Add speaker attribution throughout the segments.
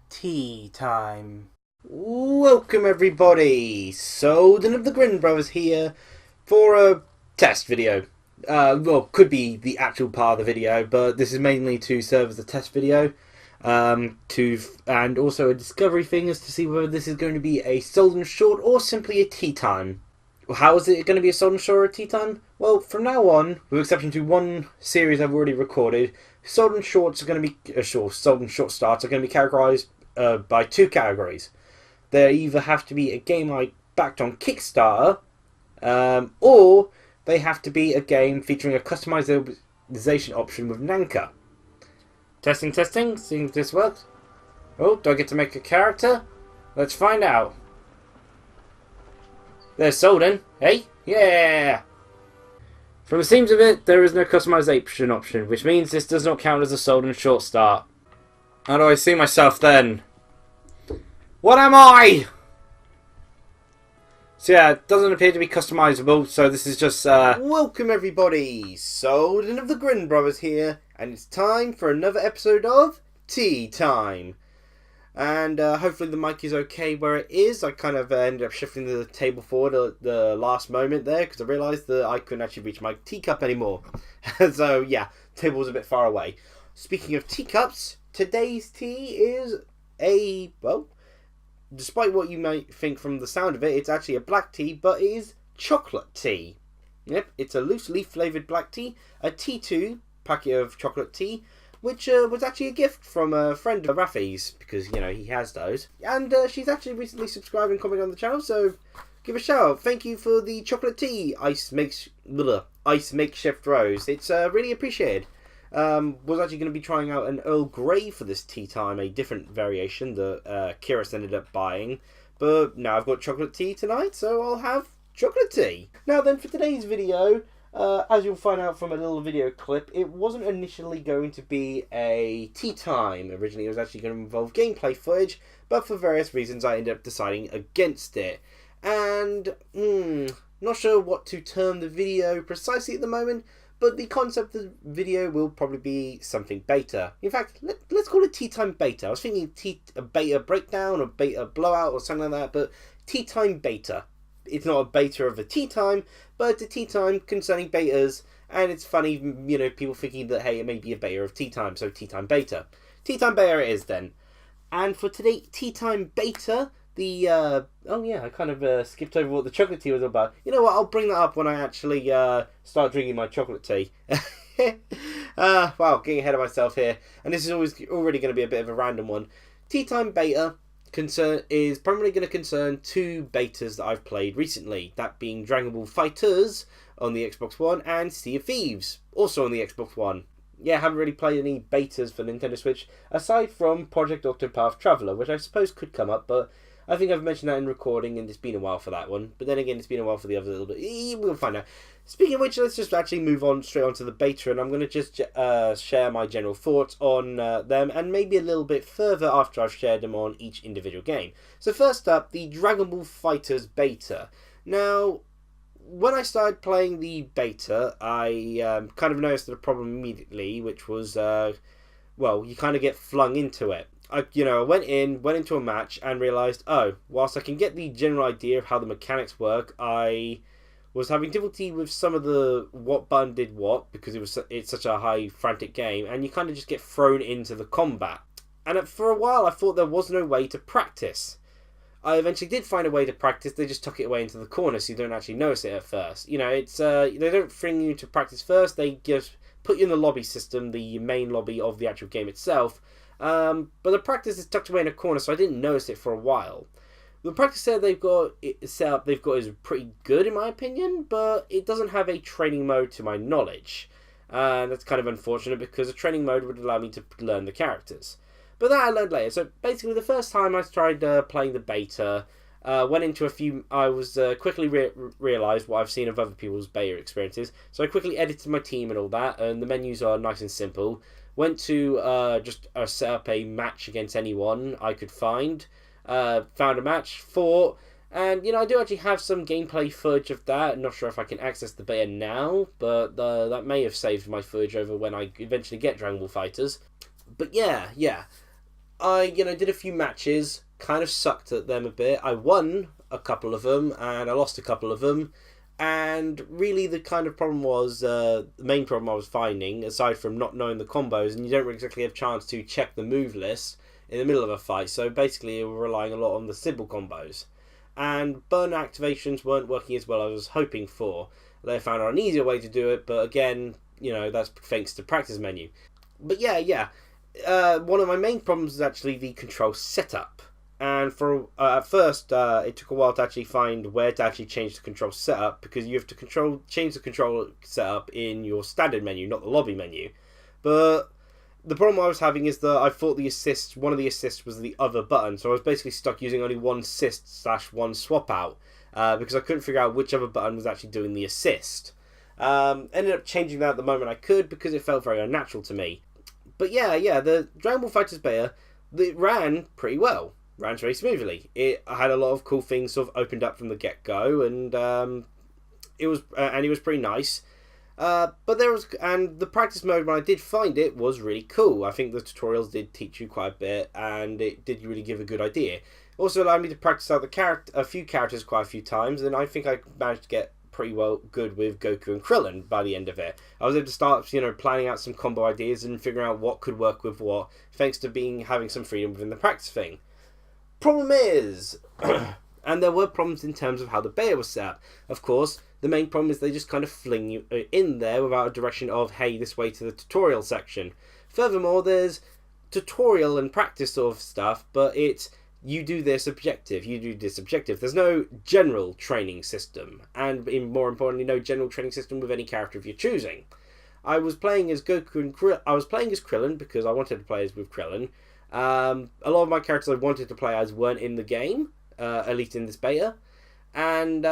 Speaker 1: Tea time. Welcome everybody, Souldin of the Grin brothers here for a test video. Well, could be the actual part of the video, but this is mainly to serve as a test video. And also a discovery thing as to see whether this is going to be a Souldin short or simply a tea time. How is it going to be a Souldin short or a tea time? Well, from now on, with exception to one series I've already recorded, Souldin shorts are going to be Souldin short starts are going to be categorized by two categories. They either have to be a game I backed on Kickstarter, or they have to be a game featuring a customization option with Nanka. Testing, seeing if this works. Oh, do I get to make a character? Let's find out. There's Souldin. Hey? Yeah! From the seams of it, there is no customization option, which means this does not count as a Souldin short start. How do I see myself then? What am I? So yeah, it doesn't appear to be customizable, so this is just Welcome everybody, Souldin of the Grin brothers here, and it's time for another episode of Tea Time. And hopefully the mic is okay where it is. I kind of ended up shifting the table forward at the last moment there because I realised that I couldn't actually reach my teacup anymore. So yeah, the table was a bit far away. Speaking of teacups, today's tea is well, despite what you might think from the sound of it, it's actually a black tea, but it is chocolate tea. Yep, it's a loose leaf flavoured black tea, a T2 packet of chocolate tea, which was actually a gift from a friend of Rafi's, because, you know, he has those. And she's actually recently subscribed and commented on the channel, so give a shout out. Thank you for the chocolate tea, ice makeshift rose. It's really appreciated. Was actually going to be trying out an Earl Grey for this tea time, a different variation that Kiris ended up buying. But now I've got chocolate tea tonight, so I'll have chocolate tea. Now then, for today's video, as you'll find out from a little video clip, it wasn't initially going to be a tea time. Originally it was actually going to involve gameplay footage, but for various reasons I ended up deciding against it. And, not sure what to term the video precisely at the moment, but the concept of the video will probably be something beta. In fact, let's call it Tea Time Beta. I was thinking a beta breakdown or beta blowout or something like that, but Tea Time Beta. It's not a beta of a tea time, but it's a tea time concerning betas, and it's funny, you know, people thinking that, hey, it may be a beta of tea time, so tea time beta. Tea time beta it is then. And for today, tea time beta, the, oh yeah, I kind of skipped over what the chocolate tea was about. You know what, I'll bring that up when I actually start drinking my chocolate tea. Wow, getting ahead of myself here. And this is already going to be a bit of a random one. Tea time beta is primarily going to concern two betas that I've played recently, that being Dragon Ball FighterZ on the Xbox One and Sea of Thieves, also on the Xbox One. Yeah, I haven't really played any betas for Nintendo Switch, aside from Project Octopath Traveler, which I suppose could come up, but I think I've mentioned that in recording, and it's been a while for that one. But then again, it's been a while for the other little bit. We'll find out. Speaking of which, let's just actually move on straight on to the beta, and I'm going to just share my general thoughts on them, and maybe a little bit further after I've shared them on each individual game. So first up, the Dragon Ball FighterZ beta. Now, when I started playing the beta, I kind of noticed a problem immediately, which was, well, you kind of get flung into it. I went into a match and realised, oh, whilst I can get the general idea of how the mechanics work, I was having difficulty with some of the what button did what, because it's such a high frantic game, and you kind of just get thrown into the combat. And for a while I thought there was no way to practice. I eventually did find a way to practice. They just tuck it away into the corner so you don't actually notice it at first. You know, it's they don't bring you to practice first, they just put you in the lobby system, the main lobby of the actual game itself. But the practice is tucked away in a corner, so I didn't notice it for a while. The practice set they've got is pretty good in my opinion, but it doesn't have a training mode to my knowledge. That's kind of unfortunate because a training mode would allow me to learn the characters. But that I learned later. So basically, the first time I tried playing the beta, went into a few. I was quickly realised what I've seen of other people's beta experiences. So I quickly edited my team and all that, and the menus are nice and simple. Went to just set up a match against anyone I could find. Found a match, fought, and I do actually have some gameplay footage of that. I'm not sure if I can access the beta now, but that may have saved my footage over when I eventually get Dragon Ball FighterZ. But yeah. I, did a few matches, kind of sucked at them a bit. I won a couple of them, and I lost a couple of them. And really the kind of problem was, the main problem I was finding, aside from not knowing the combos, and you don't exactly have a chance to check the move list in the middle of a fight, so basically you were relying a lot on the symbol combos. And burn activations weren't working as well as I was hoping for. They found an easier way to do it, but again, that's thanks to practice menu. But yeah. One of my main problems is actually the control setup. And for at first, it took a while to actually find where to actually change the control setup, because you have to change the control setup in your standard menu, not the lobby menu. But the problem I was having is that I thought one of the assists was the other button, so I was basically stuck using only one assist / one swap out, because I couldn't figure out which other button was actually doing the assist. Ended up changing that at the moment I could, because it felt very unnatural to me. But yeah, the Dragon Ball FighterZ beta, it ran pretty well. Ran very smoothly. It had a lot of cool things sort of opened up from the get-go, and it was pretty nice. But the practice mode, when I did find it, was really cool. I think the tutorials did teach you quite a bit, and it did really give a good idea. Also allowed me to practice out a few characters quite a few times, and I think I managed to get pretty well good with Goku and Krillin by the end of it. I was able to start, planning out some combo ideas and figuring out what could work with what, thanks to having some freedom within the practice thing. Problem is, and there were problems in terms of how the beta was set up. Of course, the main problem is they just kind of fling you in there without a direction of, hey, this way to the tutorial section. Furthermore, there's tutorial and practice sort of stuff, but it's, you do this objective, you do this objective. There's no general training system, and more importantly, no general training system with any character if you're choosing. I was playing as Goku and I was playing as Krillin because I wanted to play as with Krillin. A lot of my characters I wanted to play as weren't in the game, at least in this beta. And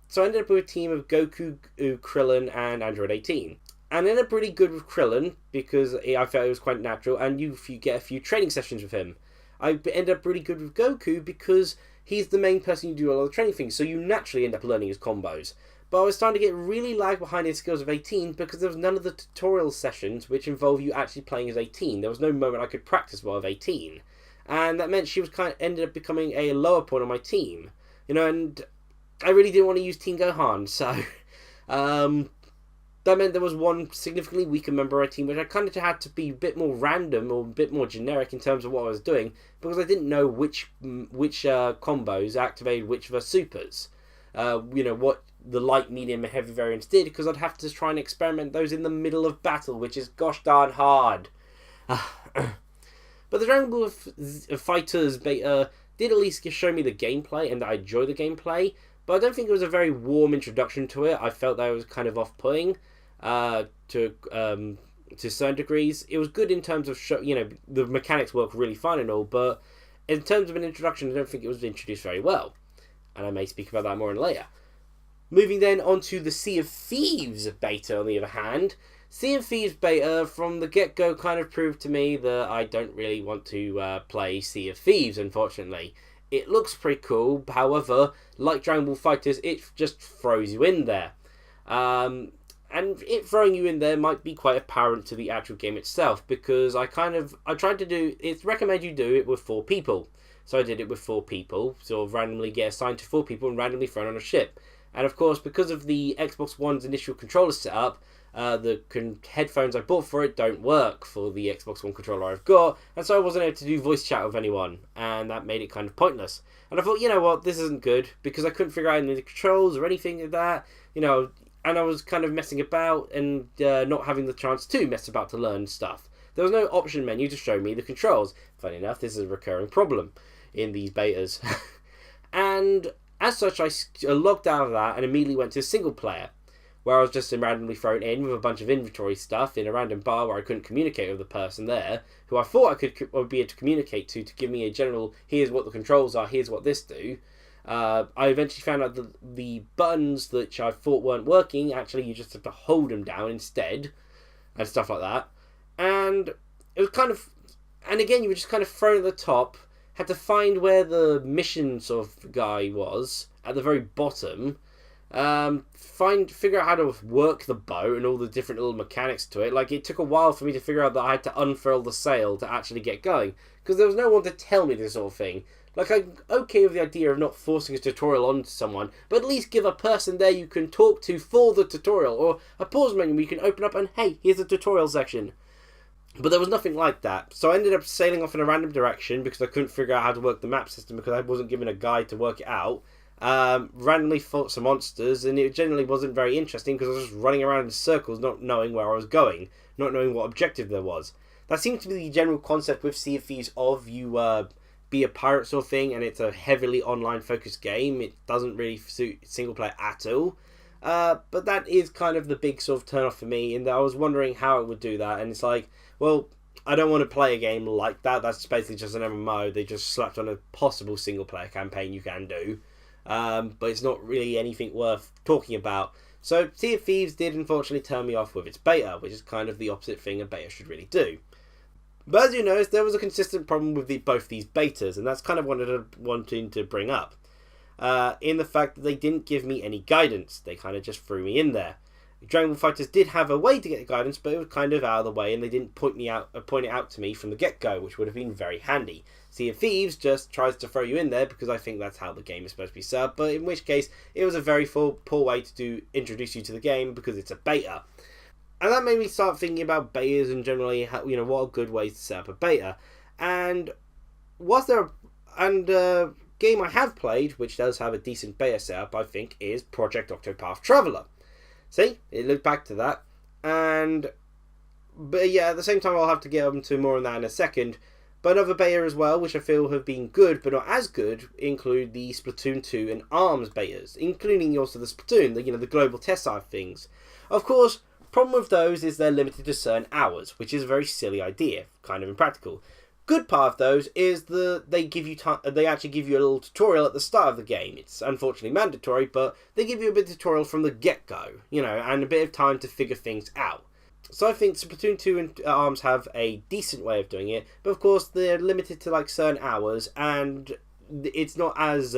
Speaker 1: so I ended up with a team of Goku, Krillin, and Android 18. And I ended up really good with Krillin because I felt it was quite natural, and you get a few training sessions with him. I ended up really good with Goku because he's the main person you do a lot of training things, so you naturally end up learning his combos. But I was starting to get really lag behind his skills of 18 because there was none of the tutorial sessions which involve you actually playing as 18. There was no moment I could practice while of 18. And that meant she was ended up becoming a lower point on my team. And I really didn't want to use Team Gohan, so that meant there was one significantly weaker member of our team, which I kind of had to be a bit more random or a bit more generic in terms of what I was doing, because I didn't know which combos activated which of her supers. What the light, medium, and heavy variants did, because I'd have to try and experiment those in the middle of battle, which is gosh darn hard. But the Dragon Ball FighterZ beta did at least show me the gameplay, and I enjoy the gameplay, but I don't think it was a very warm introduction to it. I felt that it was kind of off-putting to certain degrees. It was good in terms of the mechanics work really fine and all, but in terms of an introduction, I don't think it was introduced very well. And I may speak about that more in later. Moving then on to the Sea of Thieves beta, on the other hand. Sea of Thieves beta, from the get-go, kind of proved to me that I don't really want to play Sea of Thieves, unfortunately. It looks pretty cool, however, like Dragon Ball FighterZ, it just throws you in there. And it throwing you in there might be quite apparent to the actual game itself, because I tried to do, it's recommended you do it with 4 people. So I did it with 4 people, sort of randomly get assigned to 4 people and randomly thrown on a ship. And of course, because of the Xbox One's initial controller setup, the headphones I bought for it don't work for the Xbox One controller I've got, and so I wasn't able to do voice chat with anyone, and that made it kind of pointless. And I thought, you know what, this isn't good, because I couldn't figure out any of the controls or anything like that, and I was kind of messing about and not having the chance to mess about to learn stuff. There was no option menu to show me the controls. Funny enough, this is a recurring problem in these betas. And as such, I logged out of that and immediately went to single player, where I was just randomly thrown in with a bunch of inventory stuff in a random bar where I couldn't communicate with the person there, who I thought I would be able to communicate to give me a general, here's what the controls are, here's what this do. I eventually found out that the buttons which I thought weren't working, actually you just have to hold them down instead, and stuff like that. And it was kind of, and again, you were just kind of thrown at the top, had to find where the mission sort of guy was, at the very bottom, figure out how to work the boat and all the different little mechanics to it. Like, it took a while for me to figure out that I had to unfurl the sail to actually get going, because there was no one to tell me this sort of thing. Like, I'm okay with the idea of not forcing a tutorial onto someone, but at least give a person there you can talk to for the tutorial, or a pause menu where you can open up and, hey, here's the tutorial section. But there was nothing like that, so I ended up sailing off in a random direction because I couldn't figure out how to work the map system because I wasn't given a guide to work it out. Randomly fought some monsters, and it generally wasn't very interesting because I was just running around in circles, not knowing where I was going, not knowing what objective there was. That seems to be the general concept with Sea of Thieves of you be a pirate sort of thing, and it's a heavily online focused game. It doesn't really suit single player at all. But that is kind of the big sort of turn off for me, in that I was wondering how it would do that, and it's like, well, I don't want to play a game like that. That's basically just an MMO. They just slapped on a possible single player campaign you can do. But it's not really anything worth talking about. So Sea of Thieves did unfortunately turn me off with its beta, which is kind of the opposite thing a beta should really do. But as you noticed, there was a consistent problem with both these betas, and that's kind of what I wanted to bring up. In the fact that they didn't give me any guidance. They kind of just threw me in there. Dragon Ball FighterZ did have a way to get guidance, but it was kind of out of the way, and they didn't point it out to me from the get-go, which would have been very handy. Sea of Thieves just tries to throw you in there because I think that's how the game is supposed to be set up, but in which case it was a very poor way to introduce you to the game because it's a beta. And that made me start thinking about betas and generally, what are good ways to set up a beta. And game I have played, which does have a decent beta setup, I think, is Project Octopath Traveler. See, it looked back to that, but yeah, at the same time I'll have to get into more on that in a second. But another beta as well, which I feel have been good, but not as good, include the Splatoon 2 and ARMS betas, including also the Splatoon, the global test side of things. Of course, problem with those is they're limited to certain hours, which is a very silly idea, kind of impractical. Good part of those is they actually give you a little tutorial at the start of the game. It's unfortunately mandatory, but they give you a bit of tutorial from the get-go, and a bit of time to figure things out. So I think Splatoon 2 and ARMS have a decent way of doing it, but of course they're limited to certain hours, and it's not as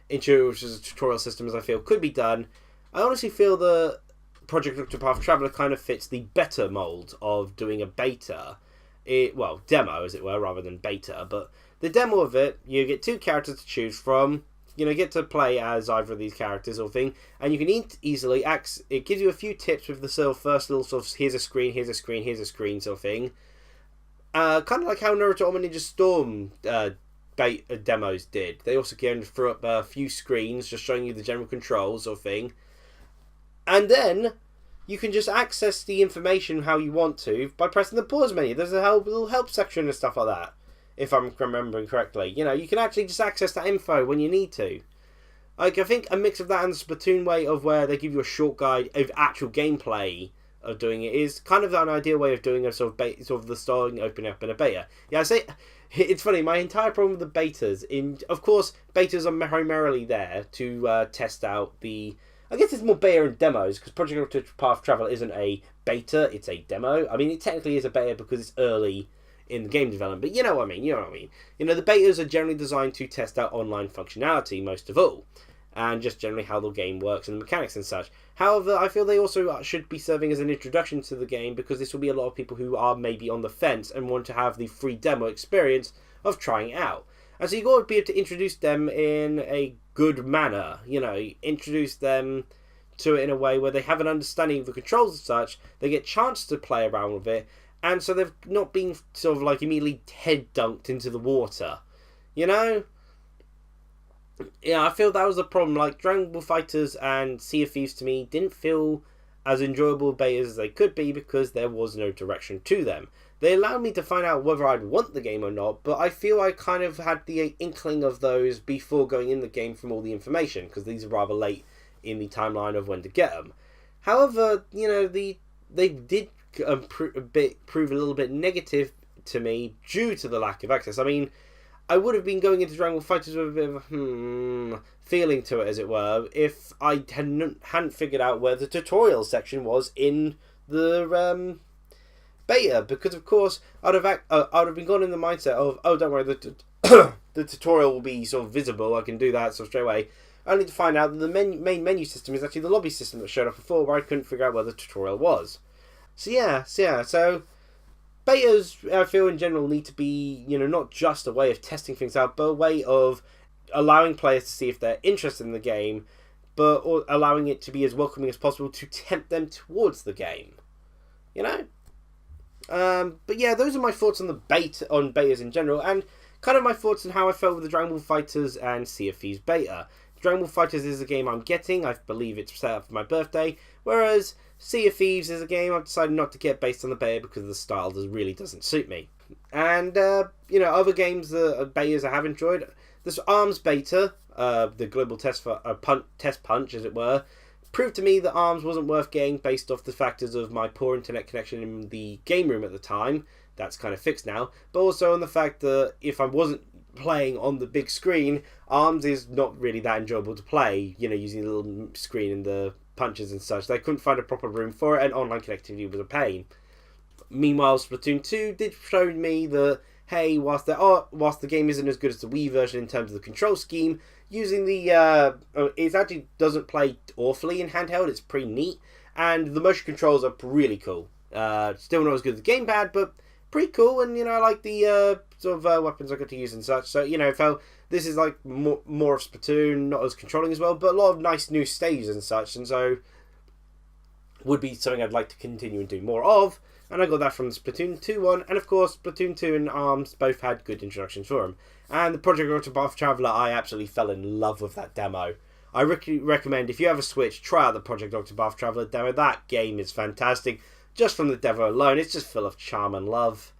Speaker 1: intuitive as a tutorial system as I feel could be done. I honestly feel the Project Octopath Traveler kind of fits the better mold of doing a beta. Demo, as it were, rather than beta. But the demo of it, you get two characters to choose from. Get to play as either of these characters or thing, and you can easily it gives you a few tips with the first little sort of here's a screen sort of thing. Kind of like how Naruto Ultimate Ninja Storm demos did. They also threw up a few screens just showing you the general controls sort of thing, and then you can just access the information how you want to by pressing the pause menu. There's a little help section and stuff like that, if I'm remembering correctly. You can actually just access that info when you need to. I think a mix of that and the Splatoon way of where they give you a short guide of actual gameplay of doing it is kind of an ideal way of doing a sort of the starting opening up in a beta. Yeah, I say it's funny. My entire problem with the betas, of course, betas are primarily there to test out the. I guess it's more beta and demos, because Project Octopath Traveler isn't a beta, it's a demo. I mean, it technically is a beta because it's early in the game development, but you know what I mean. The betas are generally designed to test out online functionality, most of all, and just generally how the game works and the mechanics and such. However, I feel they also should be serving as an introduction to the game, because this will be a lot of people who are maybe on the fence and want to have the free demo experience of trying it out. And so you've got to be able to introduce them in a good manner, introduce them to it in a way where they have an understanding of the controls and such, they get a chance to play around with it, and so they've not been sort of immediately head dunked into the water, Yeah, I feel that was the problem. Dragon Ball FighterZ and Sea of Thieves to me didn't feel as enjoyable betas as they could be because there was no direction to them. They allowed me to find out whether I'd want the game or not, but I feel I kind of had the inkling of those before going in the game from all the information, because these are rather late in the timeline of when to get them. However, they did prove a little bit negative to me due to the lack of access. I mean, I would have been going into Dragon Ball FighterZ with a bit of a feeling to it, as it were, if I hadn't figured out where the tutorial section was in the beta, because of course I'd have been gone in the mindset of, oh, don't worry, the tutorial will be sort of visible, I can do that sort of straight away. only to find out that the main menu system is actually the lobby system that showed up before, where I couldn't figure out where the tutorial was. So betas, I feel in general, need to be, not just a way of testing things out, but a way of allowing players to see if they're interested in the game, but allowing it to be as welcoming as possible to tempt them towards the game. But yeah, those are my thoughts on betas in general, and kind of my thoughts on how I felt with the Dragon Ball FighterZ and Sea of Thieves beta. Dragon Ball FighterZ is a game I'm getting. I believe it's set up for my birthday, whereas Sea of Thieves is a game I've decided not to get based on the beta because the style really doesn't suit me. And, other games, betas I have enjoyed. This ARMS beta, the global test punch, as it were, proved to me that ARMS wasn't worth getting based off the factors of my poor internet connection in the game room at the time. That's kind of fixed now. But also on the fact that if I wasn't playing on the big screen, ARMS is not really that enjoyable to play, using the little screen and the punches and such. They couldn't find a proper room for it, and online connectivity was a pain. Meanwhile, Splatoon 2 did show me that, hey, whilst the game isn't as good as the Wii version in terms of the control scheme, using it actually doesn't play awfully in handheld. It's pretty neat, and the motion controls are really cool. Still not as good as the gamepad, but pretty cool. And I like the weapons I got to use and such. So felt this is like more of Splatoon, not as controlling as well, but a lot of nice new stages and such. And so would be something I'd like to continue and do more of. And I got that from the Splatoon 2 one, and of course Splatoon 2 and ARMS both had good introductions for them. And the Project Octopath Traveler, I absolutely fell in love with that demo. I recommend, if you have a Switch, try out the Project Octopath Traveler demo. That game is fantastic. Just from the demo alone, it's just full of charm and love.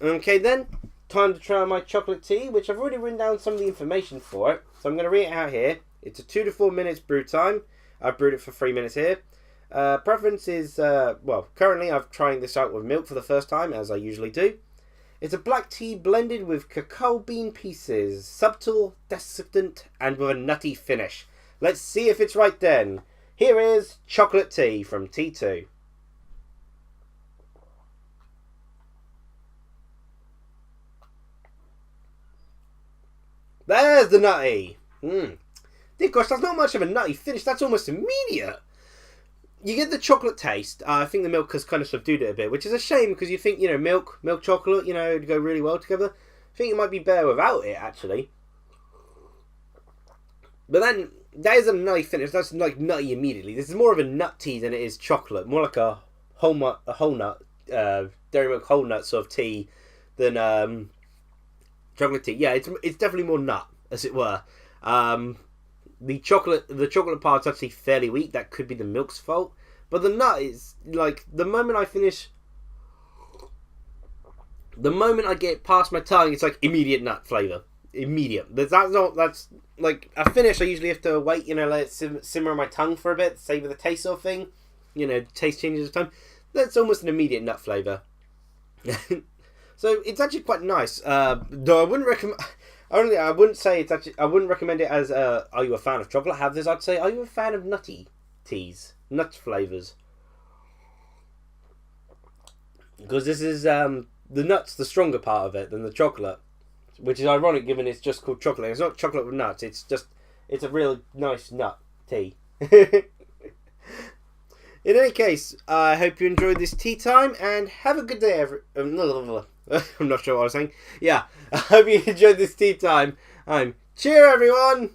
Speaker 1: Okay then, time to try out my chocolate tea, which I've already written down some of the information for it. So I'm going to read it out here. It's a 2 to 4 minutes brew time. I've brewed it for 3 minutes here. Preference is, currently I'm trying this out with milk for the first time, as I usually do. It's a black tea blended with cacao bean pieces, subtle, dissonant, and with a nutty finish. Let's see if it's right then. Here is chocolate tea from T2. There's the nutty. Dear gosh, that's not much of a nutty finish. That's almost immediate. You get the chocolate taste. I think the milk has kind of subdued it a bit, which is a shame because you think, milk, chocolate, would go really well together. I think it might be better without it, actually. But then, that is a nutty finish. That's like nutty immediately. This is more of a nut tea than it is chocolate. More like a whole nut, dairy milk whole nut sort of tea than chocolate tea. Yeah, it's definitely more nut, as it were. The chocolate part's actually fairly weak. That could be the milk's fault. But the nut is, like, the moment I get it past my tongue, it's like immediate nut flavour. Immediate. That's like a finish. I usually have to wait, let it simmer on my tongue for a bit, savour the taste sort of thing. Taste changes of time. That's almost an immediate nut flavour. So it's actually quite nice. Though I wouldn't recommend. I wouldn't say it's actually. I wouldn't recommend it as. Are you a fan of chocolate? I'd say, are you a fan of nutty teas, nut flavors? Because this is the nuts, the stronger part of it than the chocolate, which is ironic given it's just called chocolate. It's not chocolate with nuts. It's a real nice nut tea. In any case, I hope you enjoyed this tea time and have a good day, I'm not sure what I was saying. Yeah, I hope you enjoyed this tea time. Cheer everyone!